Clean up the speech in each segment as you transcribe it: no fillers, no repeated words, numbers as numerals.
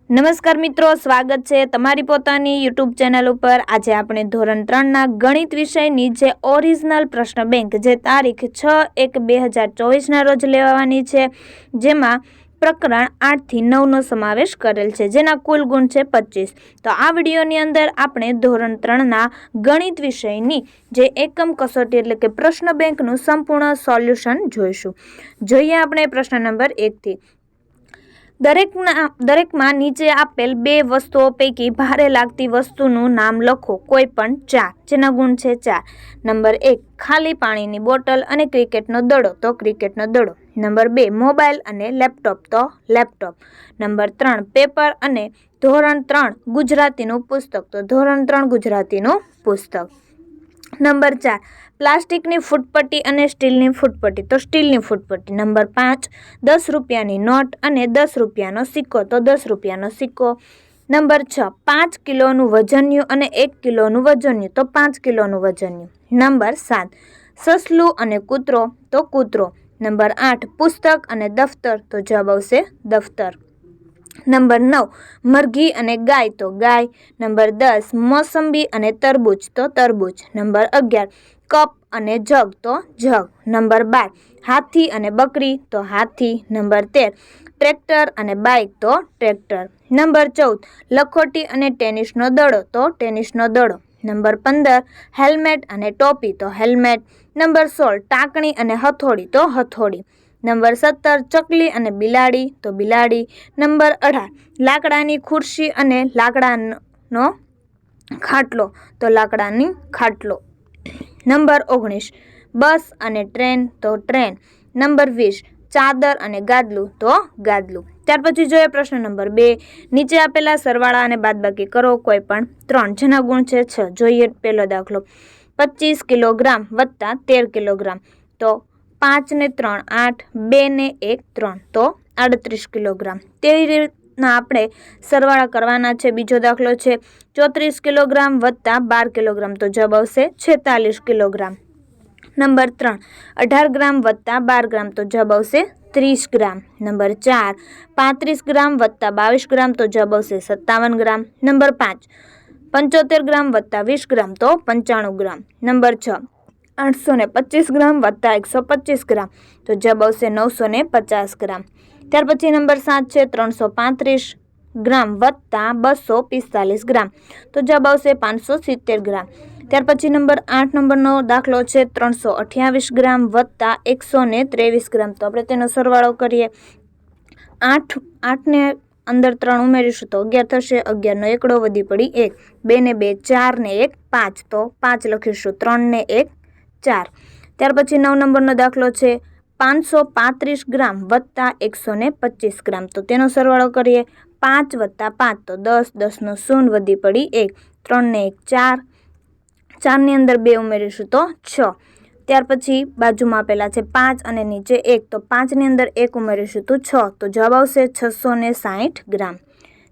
નમસ્કાર મિત્રો, સ્વાગત છે તમારી પોતાની યુટ્યુબ ચેનલ ઉપર। આજે આપણે ધોરણ 3ના ગણિત વિષયની જે ઓરિજિનલ પ્રશ્ન બેંક જે તારીખ 6/1/2024ના રોજ લેવાની છે, જેમાં પ્રકરણ 8 થી 9નો સમાવેશ કરેલ છે, જેના કુલ ગુણ છે 25। તો આ વિડીયોની અંદર આપણે ધોરણ 3ના ગણિત વિષયની જે એકમ કસોટી એટલે કે પ્રશ્ન બેંકનું સંપૂર્ણ સોલ્યુશન જોઈશું। જોઈએ આપણે પ્રશ્ન નંબર 1 થી। દરેકમાં નીચે આપેલ બે વસ્તુઓ પૈકી ભારે લાગતી વસ્તુનું નામ લખો, કોઈ પણ 4, જેના ગુણ છે 4। નંબર 1 ખાલી પાણીની બોટલ અને ક્રિકેટનો દડો, તો ક્રિકેટનો દડો। નંબર 2 મોબાઈલ અને લેપટોપ, તો લેપટોપ। નંબર 3 પેપર અને ધોરણ 3 ગુજરાતીનું પુસ્તક, તો ધોરણ 3 ગુજરાતીનું પુસ્તક। નંબર 4 પ્લાસ્ટિકની ફૂટપટ્ટી અને સ્ટીલની ફૂટપટ્ટી, તો સ્ટીલની ફૂટપટ્ટી। નંબર 5 10 રૂપિયાની નોટ અને 10 રૂપિયાનો સિક્કો, તો 10 રૂપિયાનો સિક્કો। નંબર 6 5 કિલોનું વજન્યું અને 1 કિલોનું વજન્યું, તો 5 કિલોનું વજન્યું। નંબર 7 સસલું અને કૂતરો, તો કૂતરો। નંબર 8 પુસ્તક અને દફતર, તો જવાબ આવશે દફતર। નંબર 9 મરઘી અને ગાય, તો ગાય। નંબર 10 મોસંબી અને તરબૂચ, તો તરબૂચ। નંબર 11 કપ અને જગ, તો જગ। નંબર 12 હાથી અને બકરી, તો હાથી। નંબર 13 ટ્રેક્ટર અને બાઇક, તો ટ્રેક્ટર। નંબર 14 લખોટી અને ટેનિસનો દડો, તો ટેનિસનો દડો। નંબર 15 હેલ્મેટ અને ટોપી, તો હેલ્મેટ। નંબર 16 ટાંકણી અને હથોડી, તો હથોડી। નંબર 17 ચકલી અને બિલાડી, તો બિલાડી। નંબર 18 લાકડાની ખુરશી અને લાકડાનો ખાટલો, તો લાકડાની ખાટલો। નંબર 19 બસ અને ટ્રેન, તો ટ્રેન। નંબર 20 ચાદર અને ગાદલું, તો ગાદલું। ત્યાર પછી જોઈએ પ્રશ્ન નંબર 2। નીચે આપેલા સરવાળા અને બાદબાકી કરો, કોઈ પણ 3, જેના ગુણ છે 6। જોઈએ પહેલો દાખલો 25 કિલોગ્રામ વત્તા 13 કિલોગ્રામ, તો 5 ને 3 8, 2 ને 1 3, તો 38 કિલોગ્રામ। તેવી રીતના આપણે સરવાળા કરવાના છે। બીજો દાખલો છે 34 કિલોગ્રામ વત્તા 12 કિલોગ્રામ, તો જવાબ આવશે 46 કિલોગ્રામ। નંબર 3 18 ગ્રામ વત્તા 12 ગ્રામ, તો જવાબ આવશે 30 ગ્રામ। નંબર 4 35 ગ્રામ વત્તા 22 ગ્રામ, તો જવાબ આવશે 57 ગ્રામ। નંબર 5 75 ગ્રામ વત્તા 20 ગ્રામ, તો 95 ગ્રામ। નંબર 6 825 ગ્રામ વત્તા 125 ગ્રામ, તો જવાબ આવશે 950 ગ્રામ। ત્યાર પછી નંબર 7 છે 335 ગ્રામ વત્તા 245 ગ્રામ, તો જવાબ આવશે 570 ગ્રામ। ત્યાર પછી નંબર 8 નંબરનો દાખલો છે 328 ગ્રામ વત્તા 123 ગ્રામ, તો આપણે તેનો સરવાળો કરીએ। 8 ને અંદર 3 ઉમેરીશું તો 11 થશે, 11 નો એકડો વધી પડી 1, 2 ને 2 4 ને 1 5, તો 5 લખીશું, 3 ને 1 4। ત્યાર પછી 9 નંબરનો દાખલો છે 535 ગ્રામ વત્તા 125 ગ્રામ, તો તેનો સરવાળો કરીએ। 5 વત્તા 5, તો 10, 10 નો શૂન્ય વધી પડી 1, 3 ને 1 4, 4 ની અંદર 2 ઉમેરીશું તો 6। ત્યાર પછી બાજુમાં આપેલા છે 5 અને નીચે 1, તો 5 ની અંદર 1 ઉમેરીશું તો 6, તો જવાબ આવશે 660 ગ્રામ।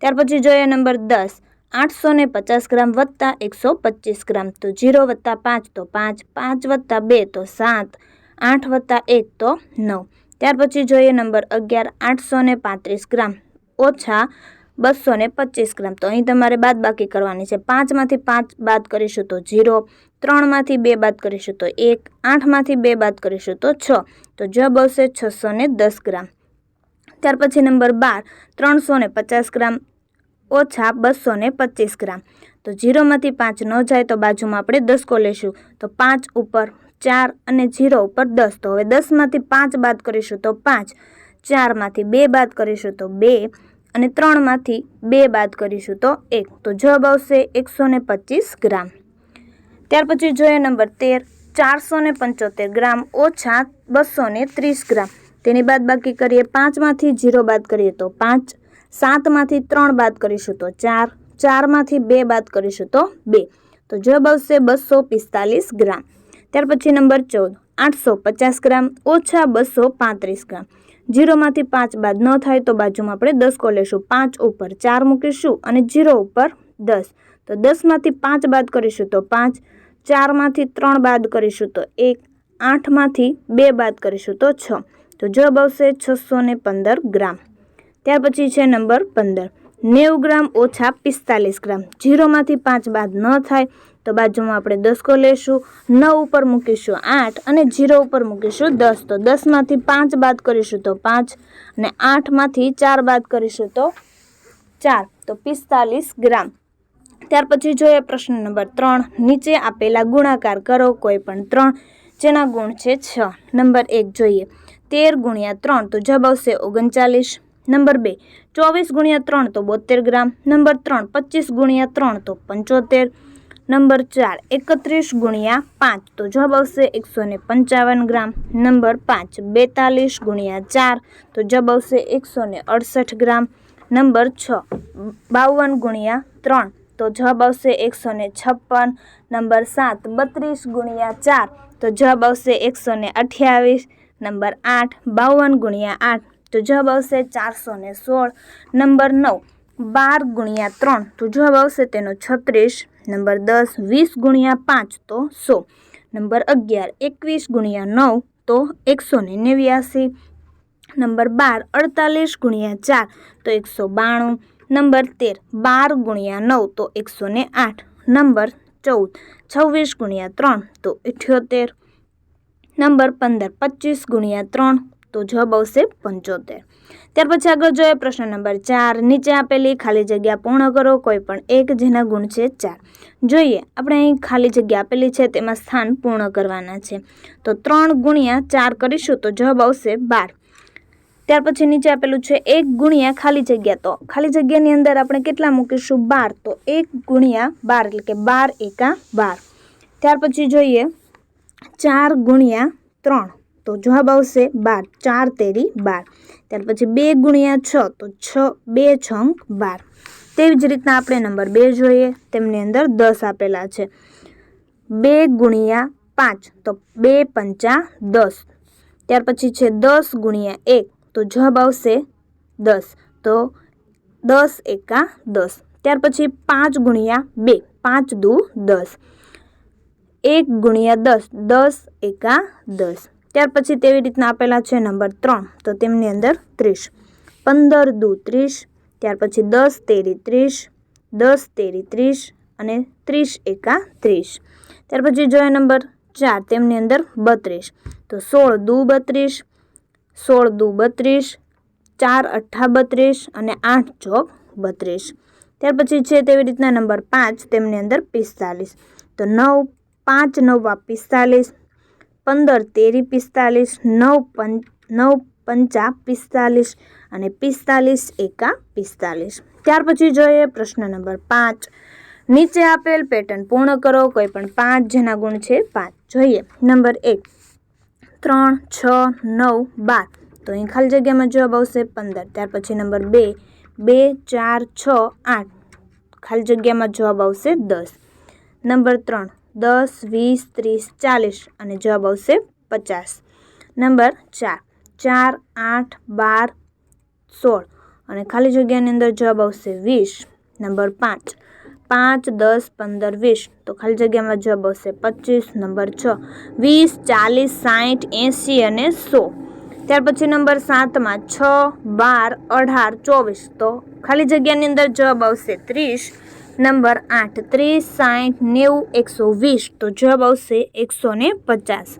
ત્યાર પછી જોઈએ નંબર 10 850 ગ્રામ વત્તા 125 ગ્રામ, તો 0 વત્તા 5, તો 5, 5 વત્તા 2, તો 7, 8 વત્તા 1, તો 9। ત્યાર પછી જોઈએ નંબર 11 835 ગ્રામ ઓછા 225 ગ્રામ, તો અહીં તમારે બાદબાકી કરવાની છે। 5 માંથી 5 બાદ કરીશું તો 0, 3 માંથી 2 બાદ કરીશું તો 1, 8 માંથી 2 બાદ કરીશું તો 6, તો જવાબ આવશે 610 ગ્રામ। ત્યાર પછી નંબર 12 350 ગ્રામ ઓછા 225 ગ્રામ, તો 0 માંથી 5 ન જાય તો બાજુમાં આપણે 10 લેશું, તો 5 ઉપર 4 અને 0 ઉપર 10, તો હવે 10 માંથી 5 બાદ કરીશું તો 5, 4 માંથી 2 બાદ કરીશું તો 2 અને 3 માંથી 2 બાદ કરીશું તો 1, તો જવાબ આવશે 125 ગ્રામ। ત્યાર પછી જોઈએ નંબર 13 475 ગ્રામ ઓછા 230 ગ્રામ, તેની બાદબાકી કરીએ। 5 માંથી 0 બાદ કરીએ તો 5, 7 માંથી 3 બાદ કરીશું તો 4, 4 માંથી 2 બાદ કરીશું તો 2, તો જવાબ આવશે 245 ગ્રામ। ત્યાર પછી નંબર 14 850 ગ્રામ ઓછા 235 ગ્રામ, 0 માંથી 5 બાદ ન થાય તો બાજુમાં આપણે 10 લેશું, 5 ઉપર 4 મૂકીશું અને 0 ઉપર 10, તો 10 માંથી 5 બાદ કરીશું તો 5, 4 માંથી 3 બાદ કરીશું તો 1, 8 માંથી 2 બાદ કરીશું તો 6, તો જવાબ આવશે 615 ગ્રામ। ત્યાર પછી છે નંબર 15 90 ગ્રામ ઓછા 45 ગ્રામ. 0માંથી 5 બાદ ન થાય તો બાજુમાં આપણે દસકો લેશું, 9 ઉપર મૂકીશું 8 અને 0 ઉપર મૂકીશું 10. તો 10માંથી 5 બાદ કરીશું તો 5 અને 8માંથી 4 બાદ કરીશું તો 4, તો 45 ગ્રામ. ત્યાર પછી જોઈએ પ્રશ્ન નંબર 3. નીચે આપેલા ગુણાકાર કરો કોઈ પણ 3 જેના ગુણ છે 6. નંબર 1 જોઈએ 13 ગુણ્યા 3 તો જવાબ આવશે 39. નંબર 2 24 ગુણ્યા 3 તો 72 ગ્રામ. નંબર 3 25 ગુણ્યા 3 તો 75. નંબર 4 31 ગુણ્યા 5 તો જવાબ આવશે 155 ગ્રામ. નંબર 5 42 ગુણ્યા 4 તો જવાબ આવશે 168 ગ્રામ. નંબર 6 52 ગુણ્યા 3 તો જવાબ આવશે 156. નંબર 7 32 ગુણ્યા 4 તો જવાબ આવશે 128. નંબર 8 52 ગુણ્યા 8 તો જવાબ આવશે 416. નંબર 9 12 ગુણ્યા 3 તો જવાબ આવશે તેનો 36. નંબર 10 20 ગુણ્યા 5 તો 100. નંબર 11 21 ગુણ્યા 9 તો 189. નંબર 12 48 ગુણ્યા 4 તો 192. નંબર 13 12 ગુણ્યા 9 તો 108. નંબર 14 26 ગુણ્યા 3 તો 78. નંબર 15 25 ગુણ્યા 3 તો જવાબ આવશે 75. ત્યાર પછી આગળ જોઈએ પ્રશ્ન નંબર 4. નીચે આપેલી ખાલી જગ્યા પૂર્ણ કરો કોઈ પણ એક જેના ગુણ છે 4. જોઈએ આપણે અહીં ખાલી જગ્યા આપેલી છે તેમાં સ્થાન પૂર્ણ કરવાના છે. તો 3 ગુણ્યા 4 કરીશું તો જવાબ આવશે 12. ત્યાર પછી નીચે આપેલું છે 1 ગુણ્યા ખાલી જગ્યા, તો ખાલી જગ્યાની અંદર આપણે કેટલા મૂકીશું 12, તો 1 ગુણ્યા 12 એટલે કે 12 એકા 12. ત્યાર પછી જોઈએ 4 ગુણ્યા 3 તો જવાબ આવશે 12, 4 તેરી 12. ત્યાર પછી 2 ગુણ્યા 6 તો 2 છંગ 12. તેવી જ રીતના આપણે નંબર 2 જોઈએ, તેમની અંદર 10 આપેલા છે. 2 ગુણ્યા 5 તો 2 પંચા 10. ત્યાર પછી છે 10 ગુણ્યા 1 તો જવાબ આવશે 10, તો 10 એકા 10. ત્યાર પછી 5 ગુણ્યા 2 5 દુ 10. 1 ગુણ્યા 10 10 એકા 10. ત્યાર પછી તેવી રીતના આપેલા છે નંબર 3, તો તેમની અંદર 30. 15 દુ 30. ત્યાર પછી 10 તેરી 30, 10 તેરી 30 અને 30 એકા 30. ત્યાર પછી જોઈએ નંબર 4, તેમની અંદર 32. તો 16 દુ 32, 16 દુ 32, 4 અઠ્ઠા 32 અને 8 ચોક 32. ત્યાર પછી છે તેવી રીતના નંબર 5, તેમની અંદર 45. તો 9 5 9 45, 15 તેરી 45, 9 પંચા 45 અને 45 એકા 45. ત્યાર પછી જોઈએ પ્રશ્ન નંબર 5. નીચે આપેલ પેટર્ન પૂર્ણ કરો કોઈ પણ 5 જેના ગુણ છે 5. જોઈએ નંબર 1 3 6 9 12 તો અહીં ખાલી જગ્યામાં જવાબ આવશે 15. ત્યાર પછી નંબર 2 2 4 6 8 ખાલી જગ્યામાં જવાબ આવશે 10. નંબર 3 10 20 30 40 અને જવાબ આવશે 50. નંબર 4 4 8 12 16 અને ખાલી જગ્યાની અંદર જવાબ આવશે 20. નંબર 5 5 10 15 20 તો ખાલી જગ્યામાં જવાબ આવશે 25. નંબર 6 20 40 60 80 અને 100. ત્યાર પછી નંબર 7માં 6 12 18 24 તો ખાલી જગ્યાની અંદર જવાબ આવશે 30. નંબર 8 30 60 90 120 તો જવાબ આવશે 150.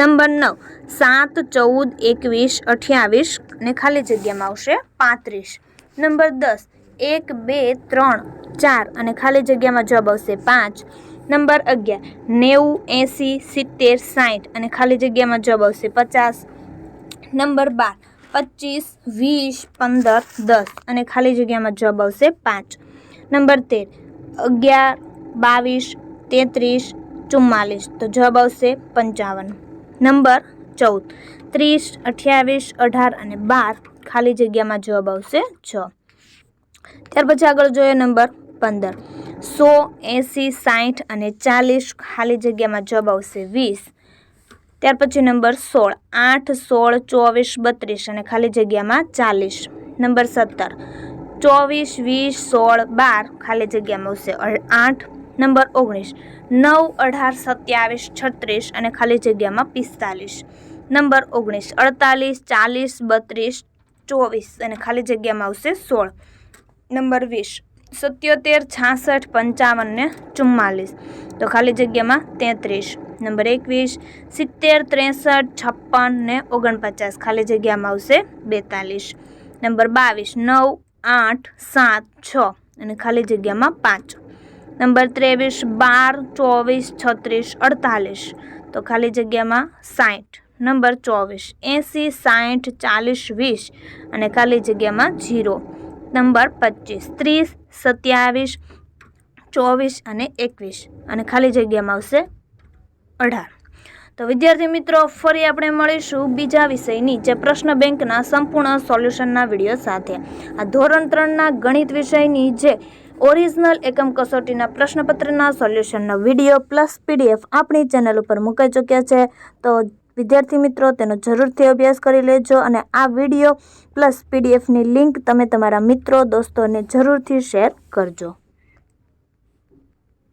નંબર 9 7 14 21 28 અને ખાલી જગ્યામાં આવશે 35. નંબર 10 1 2 3 4 અને ખાલી જગ્યામાં જવાબ આવશે 5. નંબર 11 90 80 70 60 અને ખાલી જગ્યામાં જવાબ આવશે 50. નંબર 12 25 20 15 10 અને ખાલી જગ્યામાં જવાબ આવશે 5. નંબર 13 11 22 33 44 તો જવાબ આવશે 55. નંબર 14 30 28 18 અને 12 ખાલી જગ્યામાં જવાબ આવશે 6. ત્યાર પછી આગળ જોઈએ નંબર 15 100 80 60 અને 40 ખાલી જગ્યામાં જવાબ આવશે 20. ત્યાર પછી નંબર 16 8 16 24 32 અને ખાલી જગ્યામાં 40. નંબર 17 24 20 16 12 ખાલી જગ્યામાં આવશે 8. નંબર 19 9 18 27 36 અને ખાલી જગ્યામાં 45. નંબર 19 48 40 32 24 અને ખાલી જગ્યામાં આવશે 16. નંબર 20 77 66 55 ને 44 તો ખાલી જગ્યામાં 33. નંબર 21 70 63 56 ને 49 ખાલી જગ્યામાં આવશે 42. નંબર 22 9 8 7 6 અને ખાલી જગ્યામાં 5. નંબર 23 12 24 36 48 તો ખાલી જગ્યામાં 60. નંબર 24 80 60 40 20 અને ખાલી જગ્યામાં 0. નંબર 25 30 27 24 અને 21 અને ખાલી જગ્યામાં આવશે 18. તો વિદ્યાર્થી મિત્રો, ફરી આપણે મળીશું બીજા વિષયની જે પ્રશ્ન બેંકના સંપૂર્ણ સોલ્યુશનના વિડીયો સાથે. આ ધોરણ 3ના ગણિત વિષયની જે ઓરિજિનલ એકમ કસોટીના પ્રશ્નપત્રના સોલ્યુશનનો વિડીયો પ્લસ PDF આપણી ચેનલ ઉપર મૂકાઈ ચૂક્યા છે. તો વિદ્યાર્થી મિત્રો તેનો જરૂરથી અભ્યાસ કરી લેજો અને આ વિડીયો પ્લસ PDFની લિંક તમે તમારા મિત્રો દોસ્તોને જરૂરથી શેર કરજો.